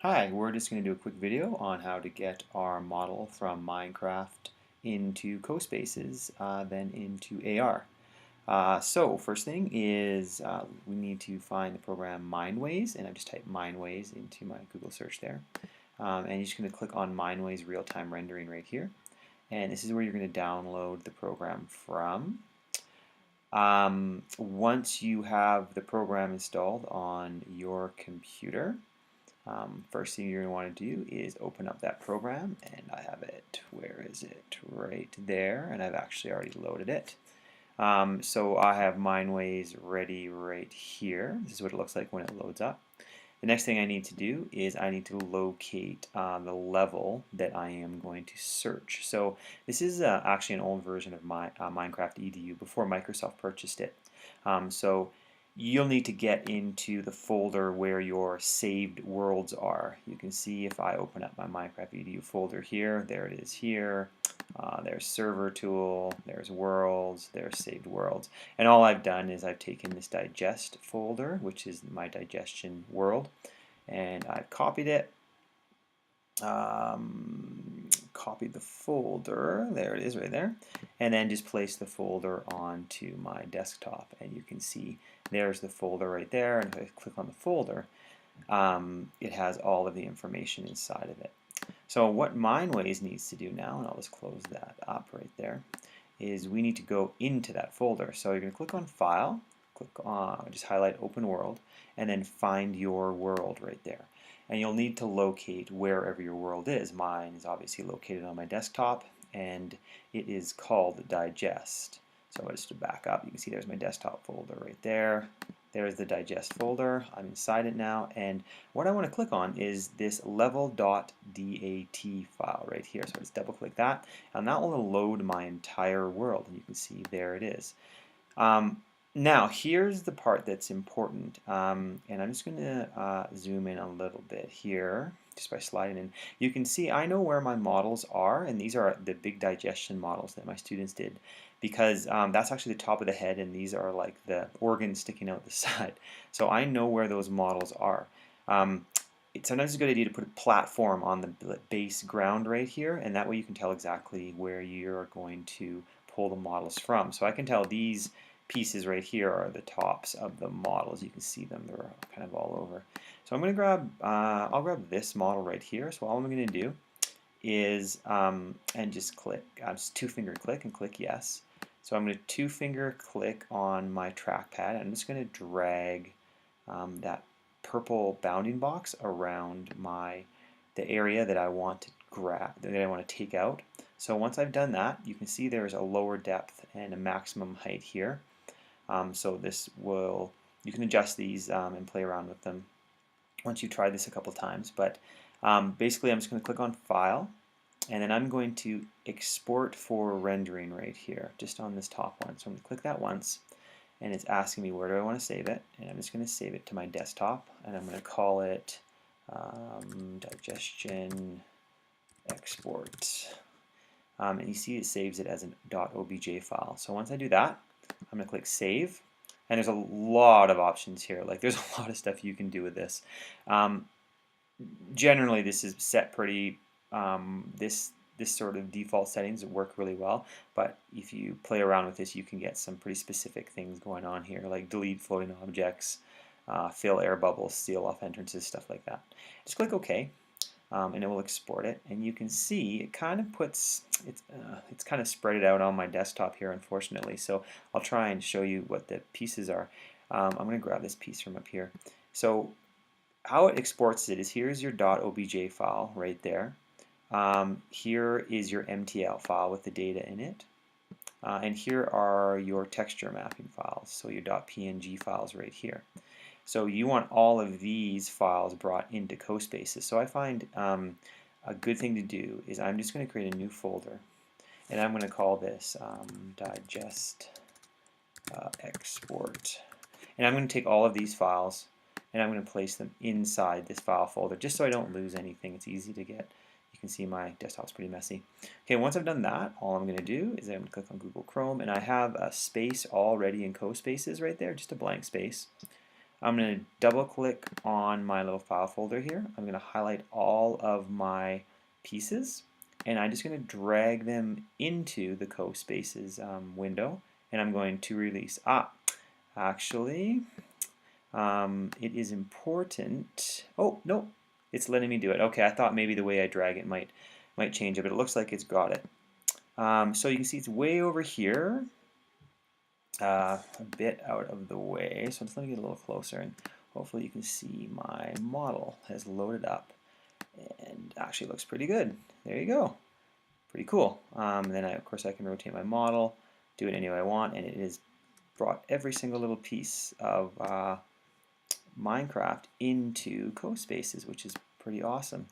Hi, we're just going to do a quick video on how to get our model from Minecraft into CoSpaces, then into AR. So first thing is we need to find the program Mindways, and I just typed Mindways into my Google search there. And you're just going to click on Mindways real-time rendering right here. And this is where you're going to download the program from. Once you have the program installed on your computer, first thing you're going to want to do is open up that program, and I have it, where is it? Right there, and I've actually already loaded it. So I have Mindways ready right here. This is what it looks like when it loads up. The next thing I need to do is I need to locate the level that I am going to search. So this is actually an old version of my Minecraft EDU before Microsoft purchased it. So you'll need to get into the folder where your saved worlds are. You can see if I open up my Minecraft EDU folder here, there it is here. There's server tool, there's worlds, there's saved worlds. And all I've done is I've taken this digest folder, which is my digestion world, and I've copied it, copied the folder, there it is right there, and then just place the folder onto my desktop. And you can see there's the folder right there, and if I click on the folder, it has all of the information inside of it. So what Mindways needs to do now, and I'll just close that up right there, is we need to go into that folder. So you're going to click on File, click on, just highlight Open World, and then find your world right there. And you'll need to locate wherever your world is. Mine is obviously located on my desktop, and it is called Digest. So just to back up, you can see there's my desktop folder right there. There's the digest folder. I'm inside it now, and what I want to click on is this level.dat file right here. So let's double click that, and that will load my entire world, and you can see there it is. Now here's the part that's important, and I'm just going to zoom in a little bit here just by sliding in. You can see I know where my models are, and these are the big digestion models that my students did, because that's actually the top of the head, and these are like the organs sticking out the side. So I know where those models are. It's sometimes a good idea to put a platform on the base ground right here, and that way you can tell exactly where you're going to pull the models from. So I can tell these pieces right here are the tops of the models. You can see them, they're kind of all over. So I'm going to grab, I'll grab this model right here. So all I'm going to do is, and just click, just two-finger click and click yes. So I'm going to two-finger click on my trackpad. I'm just going to drag that purple bounding box around the area that I want to grab, that I want to take out. So once I've done that, you can see there's a lower depth and a maximum height here. So this will, you can adjust these and play around with them once you try this a couple times. But basically I'm just going to click on File, and then I'm going to export for rendering right here, just on this top one. So I'm going to click that once, and it's asking me where do I want to save it, and I'm just going to save it to my desktop, and I'm going to call it digestion export. And you see it saves it as an .obj file. So once I do that, I'm going to click Save, and there's a lot of options here. Like there's a lot of stuff you can do with this. Generally, this is set pretty. This sort of default settings work really well, but if you play around with this, you can get some pretty specific things going on here, like delete floating objects, fill air bubbles, seal off entrances, stuff like that. Just click OK. And it will export it, and you can see it kind of puts it's kind of spread it out on my desktop here, unfortunately. So I'll try and show you what the pieces are. I'm going to grab this piece from up here. So how it exports it is, here's your .obj file right there. Here is your MTL file with the data in it, and here are your texture mapping files. So your .png files right here. So you want all of these files brought into CoSpaces. So I find a good thing to do is I'm just going to create a new folder, and I'm going to call this digest export. And I'm going to take all of these files, and I'm going to place them inside this file folder, just so I don't lose anything. It's easy to get. You can see my desktop's pretty messy. Okay, once I've done that, all I'm going to do is I'm going to click on Google Chrome, and I have a space already in CoSpaces right there, just a blank space. I'm going to double click on my little file folder here. I'm going to highlight all of my pieces, and I'm just going to drag them into the CoSpaces window, and I'm going to release. Actually, it is important. Oh, no, it's letting me do it. Okay, I thought maybe the way I drag it might change it, but it looks like it's got it. So you can see it's way over here, a bit out of the way. So just let me get a little closer, and hopefully you can see my model has loaded up, and actually looks pretty good. There you go. Pretty cool. Then of course I can rotate my model, do it any way I want, and it has brought every single little piece of Minecraft into CoSpaces, which is pretty awesome.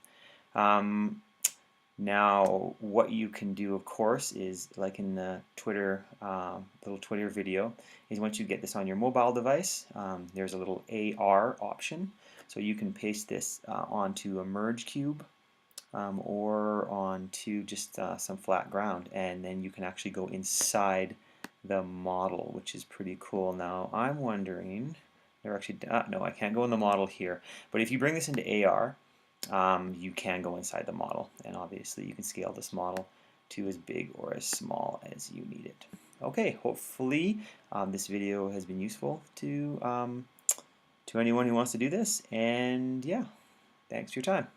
Now, what you can do, of course, is like in the Twitter, little Twitter video, is once you get this on your mobile device, there's a little AR option. So you can paste this onto a merge cube or onto just some flat ground, and then you can actually go inside the model, which is pretty cool. Now, I'm wondering, they're actually, no, I can't go in the model here, but if you bring this into AR, you can go inside the model, and obviously you can scale this model to as big or as small as you need it. Okay, hopefully this video has been useful to anyone who wants to do this, and yeah, thanks for your time.